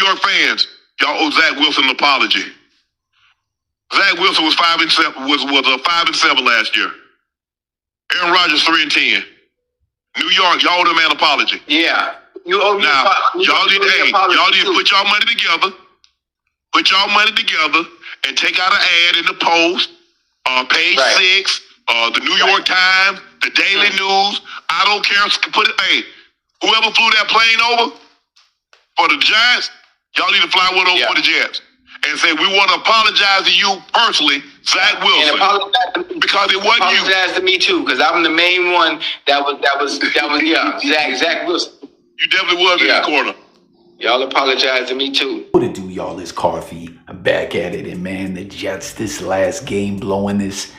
York fans, y'all owe Zach Wilson an apology. Zach Wilson was 5-7 last year. Aaron Rodgers 3-10. New York, y'all owe them an apology. Yeah. You owe me now, y'all need to put y'all money together. Put y'all money together and take out an ad in the Post, page 6, the New York Times, the Daily News. I don't care. Put it. Hey, whoever flew that plane over for the Giants, y'all need to fly one over for the Jets and say we want to apologize to you personally, Zach Wilson, and apologize because it wasn't you. Apologize to me too, because I'm the main one that was Zach Wilson. You definitely was in the corner. Y'all apologize to me too. What it do, y'all? It's Coffee. I'm back at it, and man, the Jets this last game blowing this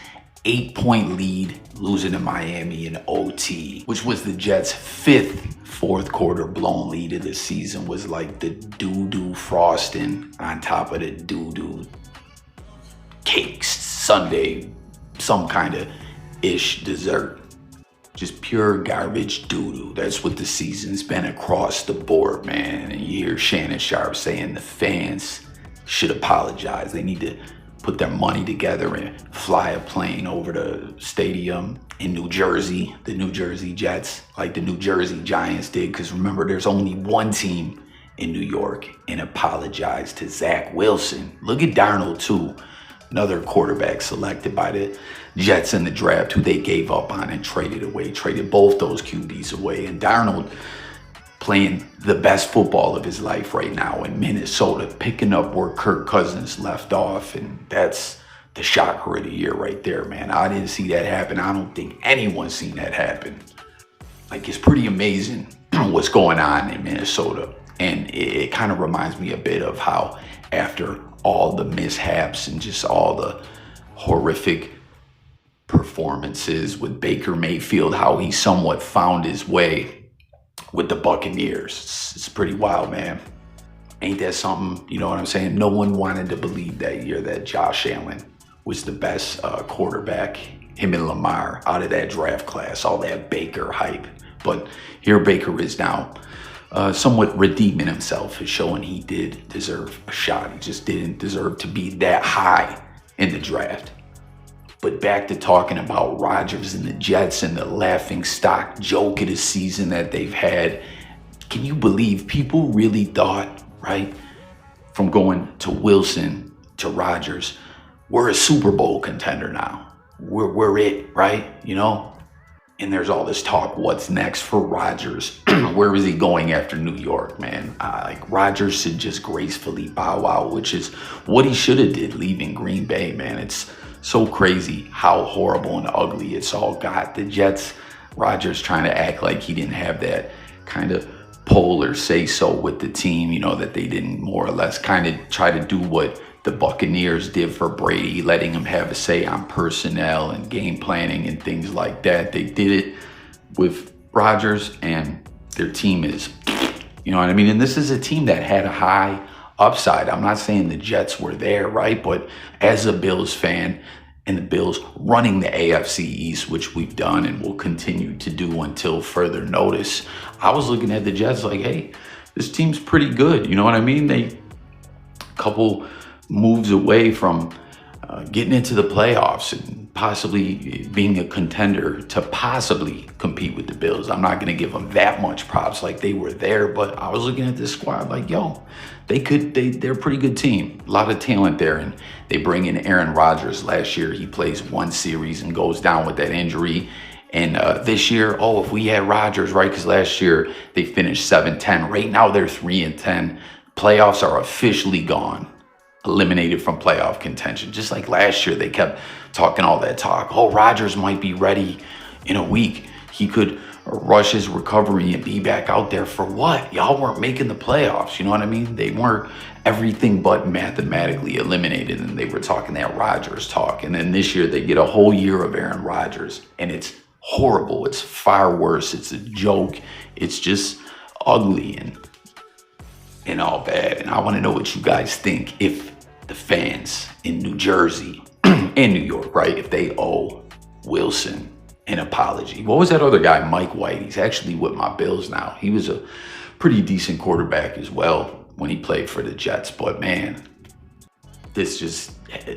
8-point lead, losing to Miami in OT, which was the Jets' 5th fourth quarter blown lead of the season. Was like the doo-doo frosting on top of the doo-doo cakes, sundae, some kind of ish dessert. Just pure garbage doo-doo. That's what the season's been across the board, man. And you hear Shannon Sharp saying the fans should apologize. They need to put their money together and fly a plane over the stadium in New Jersey, the New Jersey Jets, like the New Jersey Giants did. Because remember, there's only one team in New York, and apologize to Zach Wilson. Look at Darnold, too. Another quarterback selected by the Jets in the draft, who they gave up on and traded away, traded both those QBs away. And Darnold playing the best football of his life right now in Minnesota, picking up where Kirk Cousins left off. And that's the shocker of the year right there, man. I didn't see that happen. I don't think anyone's seen that happen. Like, it's pretty amazing what's going on in Minnesota. And it kind of reminds me a bit of how after all the mishaps and just all the horrific performances with Baker Mayfield, how he somewhat found his way with the Buccaneers. It's pretty wild, man. Ain't that something? You know what I'm saying? No one wanted to believe that year that Josh Allen was the best quarterback, him and Lamar, out of that draft class, all that Baker hype. But here Baker is now, somewhat redeeming himself, is showing he did deserve a shot. He just didn't deserve to be that high in the draft. But back to talking about Rodgers and the Jets and the laughing stock joke of the season that they've had. Can you believe people really thought, right, from going to Wilson to Rodgers, we're a Super Bowl contender now. We're it, right? You know? And there's all this talk, what's next for Rodgers? Where is he going after New York, man? Like, Rodgers should just gracefully bow out, which is what he should have did leaving Green Bay, man. It's so crazy how horrible and ugly it's all got. The Jets, Rodgers trying to act like he didn't have that kind of pull or say so with the team, you know, that they didn't more or less kind of try to do what the Buccaneers did for Brady, letting him have a say on personnel and game planning and things like that. They did it with Rodgers, and their team is, you know what I mean? And this is a team that had a high upside. I'm not saying the Jets were there, right? But as a Bills fan, and the Bills running the AFC East, which we've done and will continue to do until further notice, I was looking at the Jets like, hey, this team's pretty good. You know what I mean? They a couple moves away from getting into the playoffs and possibly being a contender to possibly compete with the Bills. I'm not going to give them that much props like they were there, but I was looking at this squad like, yo, they're a pretty good team. A lot of talent there, and they bring in Aaron Rodgers. Last year, he plays one series and goes down with that injury. And this year, if we had Rodgers, right? Because last year they finished 7-10. Right now they're 3-10. Playoffs are officially gone. Eliminated from playoff contention. Just like last year, they kept talking all that talk. Rodgers might be ready in a week. He could rush his recovery and be back out there for what? Y'all weren't making the playoffs. You know what I mean? They weren't everything but mathematically eliminated, and they were talking that Rodgers talk. And then this year, they get a whole year of Aaron Rodgers, and it's horrible. It's far worse. It's a joke. It's just ugly and all bad. And I want to know what you guys think. If the fans in New Jersey and New York, right, if they owe Wilson an apology. What was that other guy, Mike White? He's actually with my Bills now. He was a pretty decent quarterback as well. when he played for the Jets. But man, this just,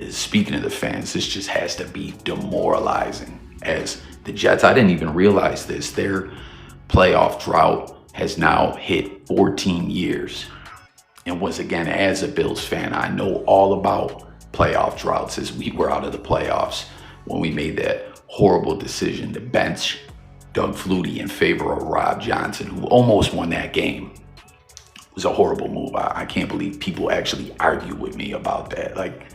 speaking of the fans, this just has to be demoralizing. As the Jets, I didn't even realize this, their playoff drought has now hit 14 years. And once again, as a Bills fan, I know all about playoff droughts, as we were out of the playoffs when we made that horrible decision to bench Doug Flutie in favor of Rob Johnson, who almost won that game. It was a horrible move. I can't believe people actually argue with me about that. Like,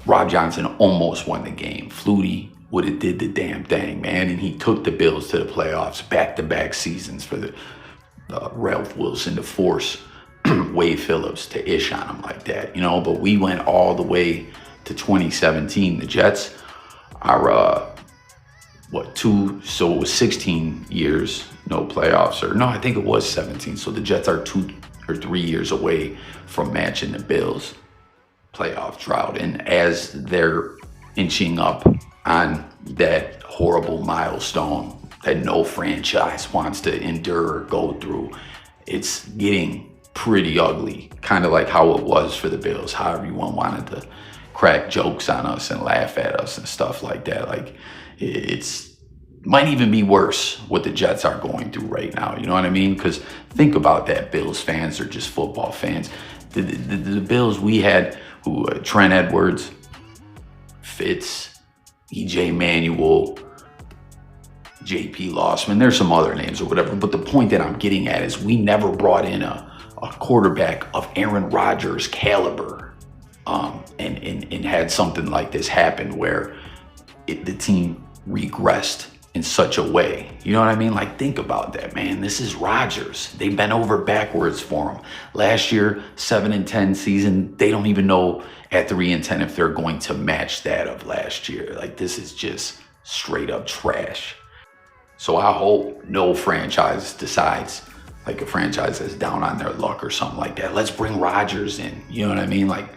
Rob Johnson almost won the game. Flutie would have did the damn thing, man. And he took the Bills to the playoffs back-to-back seasons for the Ralph Wilson to force Wade Phillips to ish on him like that, you know. But we went all the way to 2017. The Jets are so it was 16 years no playoffs, or no, I think it was 17. So the Jets are 2 or 3 years away from matching the Bills playoff drought. And as they're inching up on that horrible milestone that no franchise wants to endure or go through, it's getting pretty ugly, kind of like how it was for the Bills, how everyone wanted to crack jokes on us and laugh at us and stuff like that. Like, it's might even be worse what the Jets are going through right now, you know what I mean? Because think about that, Bills fans are just football fans. The Bills, we had Trent Edwards, Fitz, EJ Manuel, JP Lossman, there's some other names or whatever, but the point that I'm getting at is we never brought in a quarterback of Aaron Rodgers caliber, and had something like this happen where the team regressed in such a way. You know what I mean? Like, think about that, man. This is Rodgers. They bent over backwards for him. Last year, 7-10 season, they don't even know at 3-10 if they're going to match that of last year. Like, this is just straight up trash. So I hope no franchise decides, like a franchise that's down on their luck or something like that, let's bring Rodgers in. You know what I mean? Like,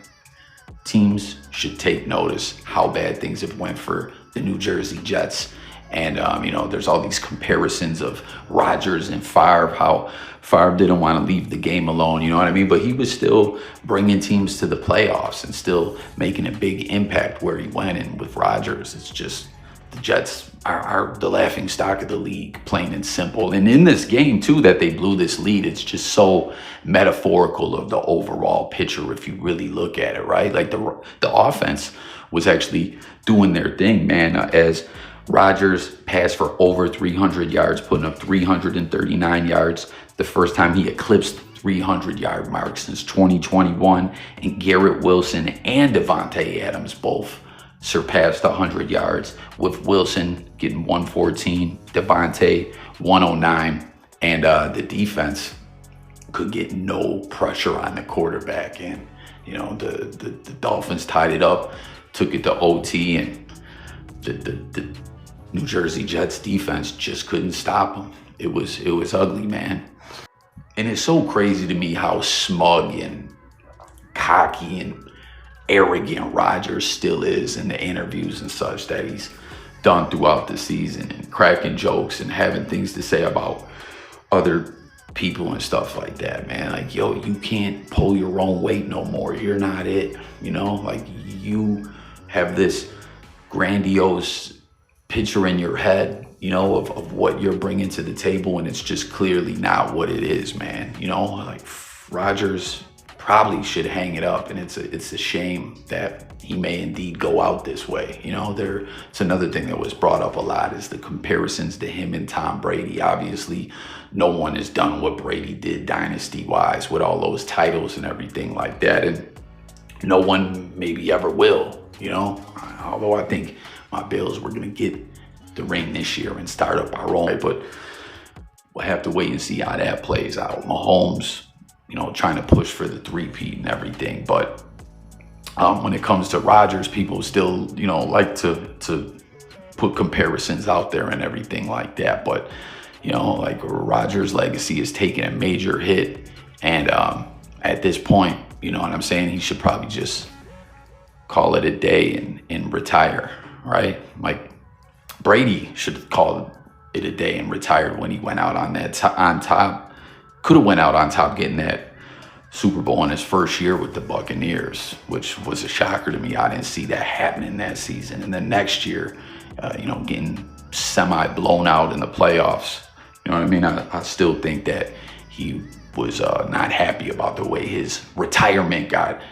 teams should take notice how bad things have went for the New Jersey Jets. And, you know, there's all these comparisons of Rodgers and Favre, how Favre didn't want to leave the game alone, you know what I mean? But he was still bringing teams to the playoffs and still making a big impact where he went. And with Rodgers, it's just, the Jets are the laughing stock of the league, plain and simple. And in this game, too, that they blew this lead, it's just so metaphorical of the overall picture if you really look at it, right? Like, the offense was actually doing their thing, man, as Rodgers passed for over 300 yards, putting up 339 yards, the first time he eclipsed 300-yard mark since 2021. And Garrett Wilson and Devontae Adams both surpassed 100 yards, with Wilson getting 114, Devontae 109, and the defense could get no pressure on the quarterback. And, you know, the Dolphins tied it up, took it to OT, and the New Jersey Jets defense just couldn't stop them. It was ugly, man. And it's so crazy to me how smug and cocky and arrogant Rodgers still is in the interviews and such that he's done throughout the season, and cracking jokes and having things to say about other people and stuff like that, man. Like, yo, you can't pull your own weight no more. You're not it, you know? Like, you have this grandiose picture in your head, you know, of what you're bringing to the table, and it's just clearly not what it is, man. You know, like, Rodgers probably should hang it up, and it's a shame that he may indeed go out this way. You know, it's another thing that was brought up a lot is the comparisons to him and Tom Brady. Obviously, no one has done what Brady did dynasty-wise with all those titles and everything like that, and no one maybe ever will, you know, although I think my Bills were going to get the ring this year and start up our own. But we'll have to wait and see how that plays out. Mahomes, you know, trying to push for the three-peat and everything. But when it comes to Rodgers, people still, you know, like to put comparisons out there and everything like that. But, you know, like, Rodgers' legacy is taking a major hit. And at this point, you know what I'm saying, he should probably just call it a day and retire, right? Like, Brady should call it a day and retired when he went out on that on top. Could have went out on top getting that Super Bowl in his first year with the Buccaneers, which was a shocker to me. I didn't see that happening that season. And then next year, getting semi-blown out in the playoffs. You know what I mean? I still think that he was not happy about the way his retirement got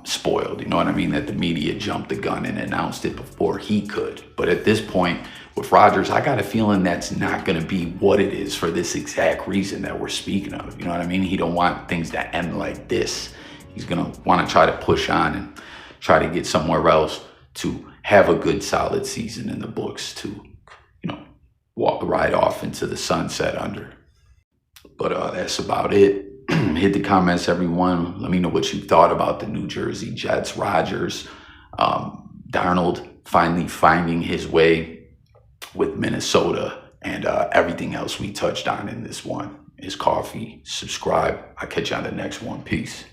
spoiled. You know what I mean? That the media jumped the gun and announced it before he could. But at this point, with Rodgers, I got a feeling that's not going to be what it is for this exact reason that we're speaking of. You know what I mean? He don't want things to end like this. He's going to want to try to push on and try to get somewhere else to have a good, solid season in the books to, walk right off into the sunset under. But that's about it. Hit the comments, everyone. Let me know what you thought about the New Jersey Jets, Rodgers, Darnold finally finding his way with Minnesota, and everything else we touched on in this one. Is coffee. Subscribe. I'll catch you on the next one. Peace.